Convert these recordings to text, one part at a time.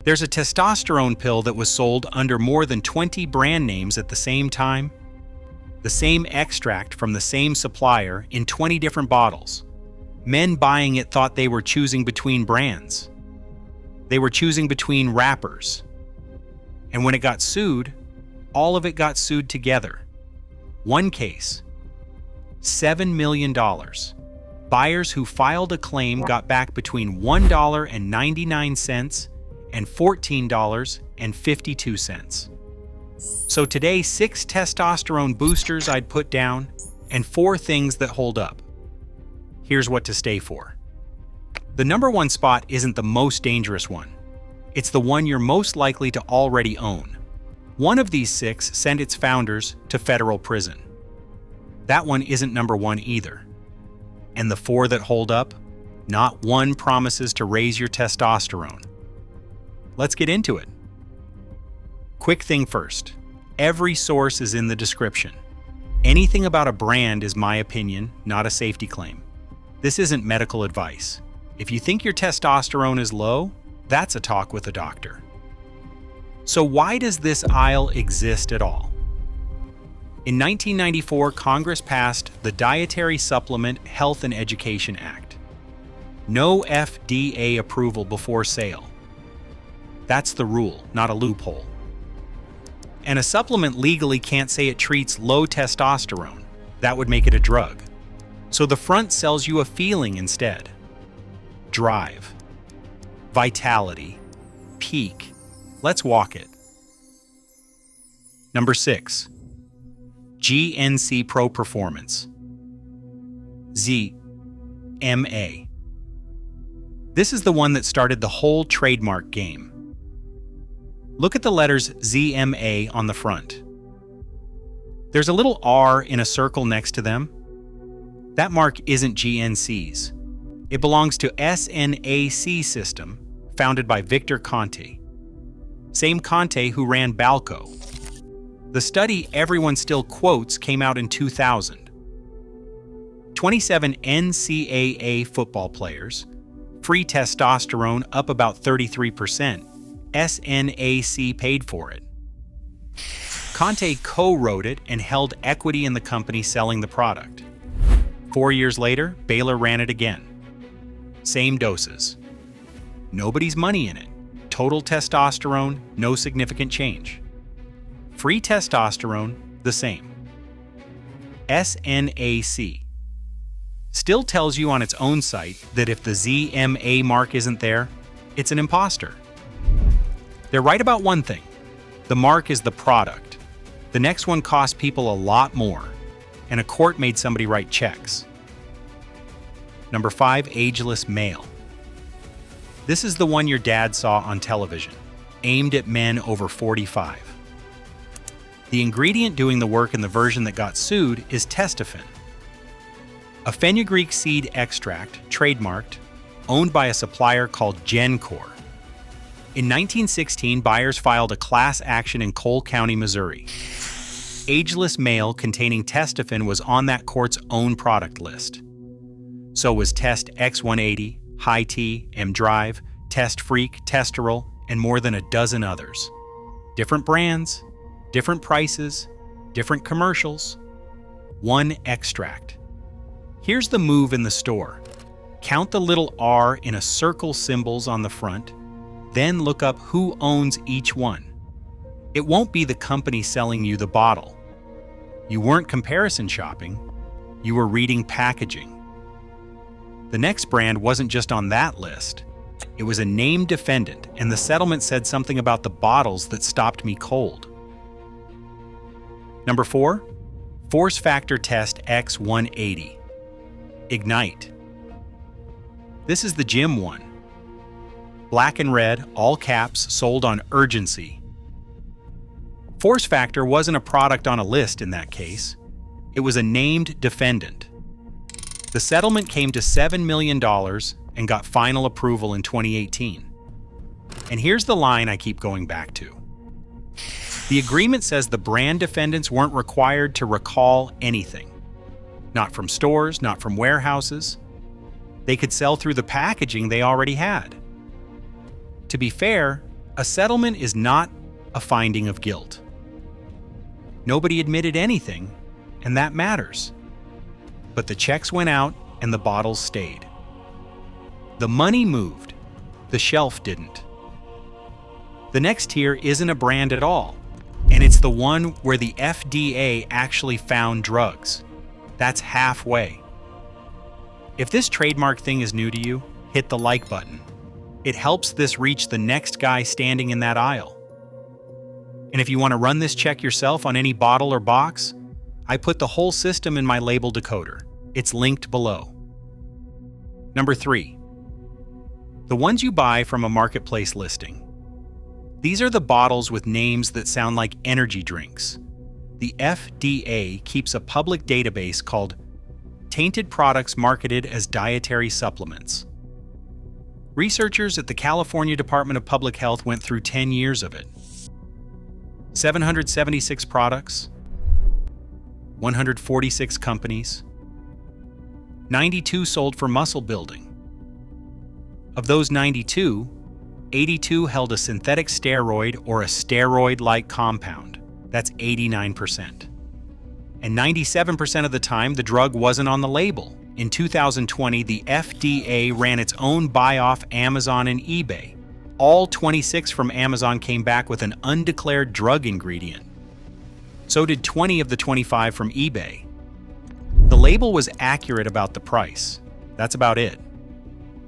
There's a testosterone pill that was sold under more than 20 brand names at the same time. The same extract from the same supplier in 20 different bottles. Men buying it thought they were choosing between brands. They were choosing between wrappers. And when it got sued, all of it got sued together. One case, $7 million. Buyers who filed a claim got back between $1.99 and $14.52. So today, 6 testosterone boosters I'd put down and 4 things that hold up. Here's what to stay for. The number 1 spot isn't the most dangerous one. It's the one you're most likely to already own. One of these 6 sent its founders to federal prison. That one isn't number 1 either. And the 4 that hold up, not one promises to raise your testosterone. Let's get into it. Quick thing first. Every source is in the description. Anything about a brand is my opinion, not a safety claim. This isn't medical advice. If you think your testosterone is low, that's a talk with a doctor. So why does this aisle exist at all? In 1994, Congress passed the Dietary Supplement Health and Education Act. No FDA approval before sale. That's the rule, not a loophole. And a supplement legally can't say it treats low testosterone. That would make it a drug. So the front sells you a feeling instead. Drive. Vitality. Peak. Let's walk it. Number 6. GNC Pro Performance ZMA. This is the one that started the whole trademark game. Look at the letters ZMA on the front. There's a little R in a circle next to them. That mark isn't GNC's. It belongs to SNAC system, founded by Victor Conte. Same Conte who ran Balco. The study everyone still quotes came out in 2000. 27 NCAA football players, free testosterone up about 33%. SNAC paid for it. Conte co-wrote it and held equity in the company selling the product. 4 years later, Baylor ran it again. Same doses. Nobody's money in it. Total testosterone, no significant change. Free testosterone, the same. SNAC still tells you on its own site that if the ZMA mark isn't there, it's an imposter. They're right about one thing. The mark is the product. The next one cost people a lot more, and a court made somebody write checks. Number 5, Ageless Male. This is the one your dad saw on television, aimed at men over 45. The ingredient doing the work in the version that got sued is testosterone, a fenugreek seed extract, trademarked, owned by a supplier called GenCore. In 1916, buyers filed a class action in Cole County, Missouri. Ageless Male containing testosterone was on that court's own product list. So was Test X180, High T, M-Drive, Test Freak, Testerol, and more than a dozen others. Different brands, different prices, different commercials. One extract. Here's the move in the store. Count the little R in a circle symbols on the front, then look up who owns each one. It won't be the company selling you the bottle. You weren't comparison shopping, you were reading packaging. The next brand wasn't just on that list. It was a named defendant, and the settlement said something about the bottles that stopped me cold. Number 4, Force Factor Test X180. Ignite. This is the gym one. Black and red, all caps, sold on urgency. Force Factor wasn't a product on a list in that case. It was a named defendant. The settlement came to $7 million and got final approval in 2018. And here's the line I keep going back to. The agreement says the brand defendants weren't required to recall anything. Not from stores, not from warehouses. They could sell through the packaging they already had. To be fair, A settlement is not a finding of guilt. Nobody admitted anything, and that matters. But the checks went out and the bottles stayed. The money moved, the shelf didn't. The next tier isn't a brand at all, and it's the one where the FDA actually found drugs. That's halfway. If this trademark thing is new to you, hit the like button. It helps this reach the next guy standing in that aisle. And if you want to run this check yourself on any bottle or box, I put the whole system in my label decoder. It's linked below. Number 3. The ones you buy from a marketplace listing. These are the bottles with names that sound like energy drinks. The FDA keeps a public database called Tainted Products Marketed as Dietary Supplements. Researchers at the California Department of Public Health went through 10 years of it. 776 products, 146 companies, 92 sold for muscle building. Of those 92, 82 held a synthetic steroid or a steroid-like compound. That's 89%. And 97% of the time, the drug wasn't on the label. In 2020, the FDA ran its own buy-off Amazon and eBay. All 26 from Amazon came back with an undeclared drug ingredient. So did 20 of the 25 from eBay. The label was accurate about the price. That's about it.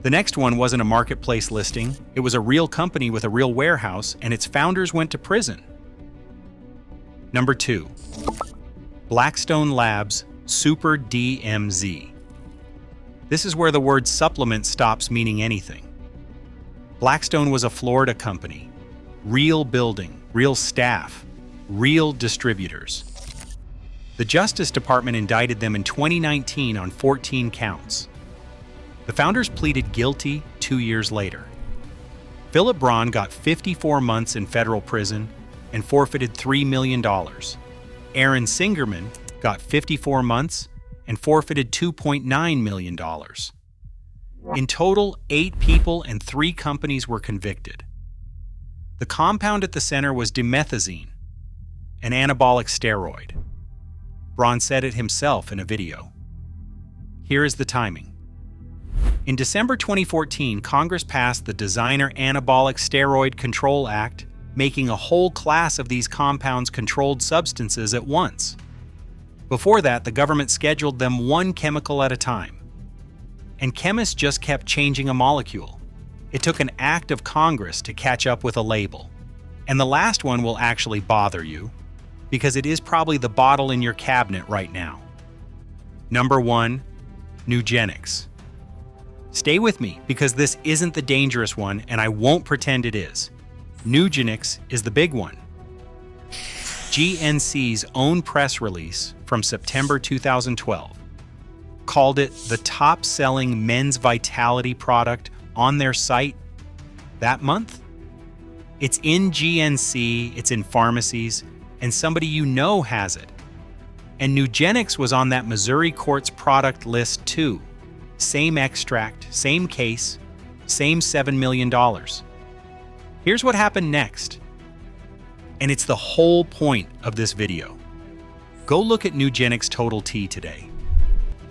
The next one wasn't a marketplace listing. It was a real company with a real warehouse, and its founders went to prison. Number 2. Blackstone Labs Super DMZ. This is where the word supplement stops meaning anything. Blackstone was a Florida company. Real building, real staff, real distributors. The Justice Department indicted them in 2019 on 14 counts. The founders pleaded guilty 2 years later. Philip Braun got 54 months in federal prison and forfeited $3 million. Aaron Singerman got 54 months and forfeited $2.9 million. In total, 8 people and 3 companies were convicted. The compound at the center was dimethazine, an anabolic steroid. Braun said it himself in a video. Here is the timing. In December 2014, Congress passed the Designer Anabolic Steroid Control Act, making a whole class of these compounds controlled substances at once. Before that, the government scheduled them one chemical at a time. And chemists just kept changing a molecule. It took an act of Congress to catch up with a label. And the last one will actually bother you, because it is probably the bottle in your cabinet right now. Number 1, Nugenix. Stay with me, because this isn't the dangerous one, and I won't pretend it is. Nugenix is the big one. GNC's own press release from September 2012 called it the top-selling men's vitality product on their site that month. It's in GNC, it's in pharmacies, and somebody you know has it. And Nugenix was on that Missouri court's product list too. Same extract, same case, same $7 million. Here's what happened next. And it's the whole point of this video. Go look at Nugenix Total-T today.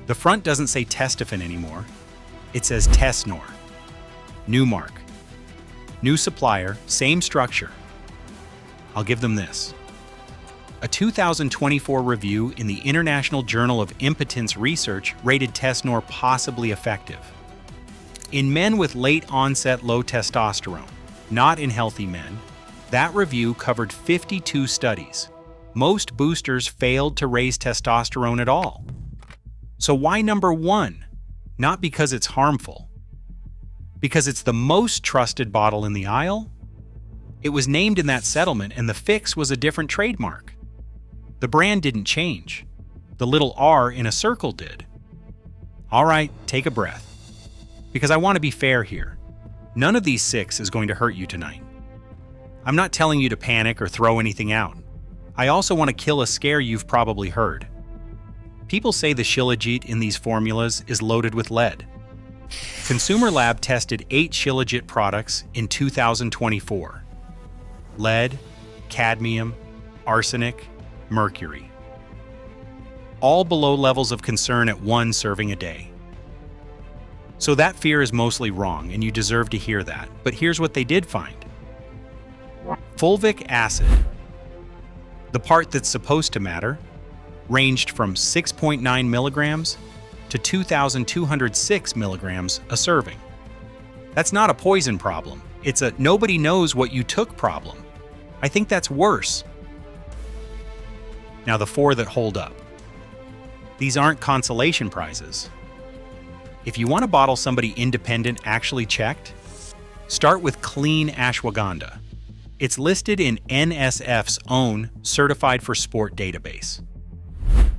The front doesn't say Testofen anymore. It says Tesnor. New mark. New supplier, same structure. I'll give them this. A 2024 review in the International Journal of Impotence Research rated Tesnor possibly effective. In men with late-onset low testosterone, not in healthy men, that review covered 52 studies. Most boosters failed to raise testosterone at all. So why number 1? Not because it's harmful. Because it's the most trusted bottle in the aisle? It was named in that settlement, and the fix was a different trademark. The brand didn't change. The little R in a circle did. All right, take a breath. Because I want to be fair here. None of these 6 is going to hurt you tonight. I'm not telling you to panic or throw anything out. I also want to kill a scare you've probably heard. People say the Shilajit in these formulas is loaded with lead. Consumer Lab tested 8 Shilajit products in 2024. lead, cadmium, arsenic, mercury. All below levels of concern at 1 serving a day. So that fear is mostly wrong, and you deserve to hear that. But here's what they did find. Fulvic acid, the part that's supposed to matter, ranged from 6.9 milligrams to 2,206 milligrams a serving. That's not a poison problem. It's a nobody knows what you took problem. I think that's worse. Now the 4 that hold up. These aren't consolation prizes. If you want a bottle somebody independent actually checked, start with Klean Ashwagandha. It's listed in NSF's own Certified for Sport database.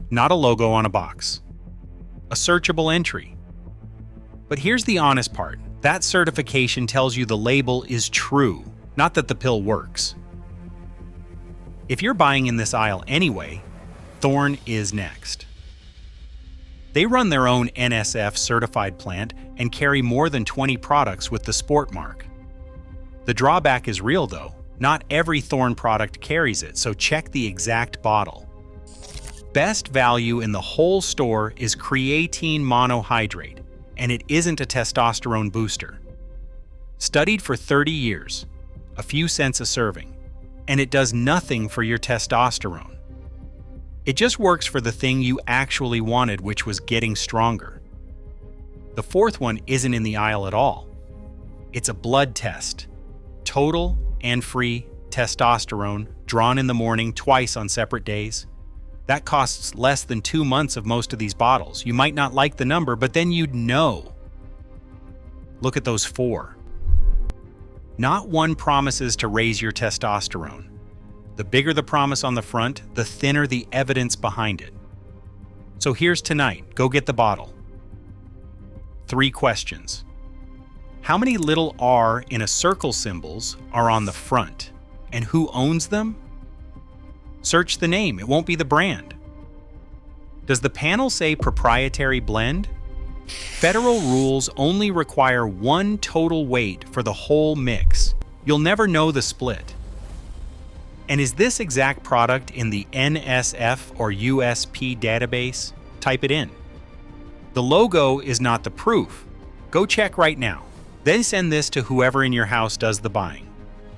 Not a logo on a box. A searchable entry. But here's the honest part. That certification tells you the label is true, not that the pill works. If you're buying in this aisle anyway, Thorne is next. They run their own NSF certified plant and carry more than 20 products with the sport mark. The drawback is real though. Not every Thorne product carries it, so check the exact bottle. Best value in the whole store is Creatine Monohydrate, and it isn't a testosterone booster. Studied for 30 years, a few cents a serving, and it does nothing for your testosterone. It just works for the thing you actually wanted, which was getting stronger. The 4th one isn't in the aisle at all. It's a blood test. Total and free testosterone, drawn in the morning twice on separate days. That costs less than 2 months of most of these bottles. You might not like the number, but then you'd know. Look at those 4. Not one promises to raise your testosterone. The bigger the promise on the front, the thinner the evidence behind it. So here's tonight. Go get the bottle. 3 questions. How many little r in a circle symbols are on the front? And who owns them? Search the name. It won't be the brand. Does the panel say proprietary blend? Federal rules only require 1 total weight for the whole mix. You'll never know the split. And is this exact product in the NSF or USP database? Type it in. The logo is not the proof. Go check right now. Then send this to whoever in your house does the buying.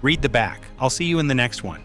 Read the back. I'll see you in the next one.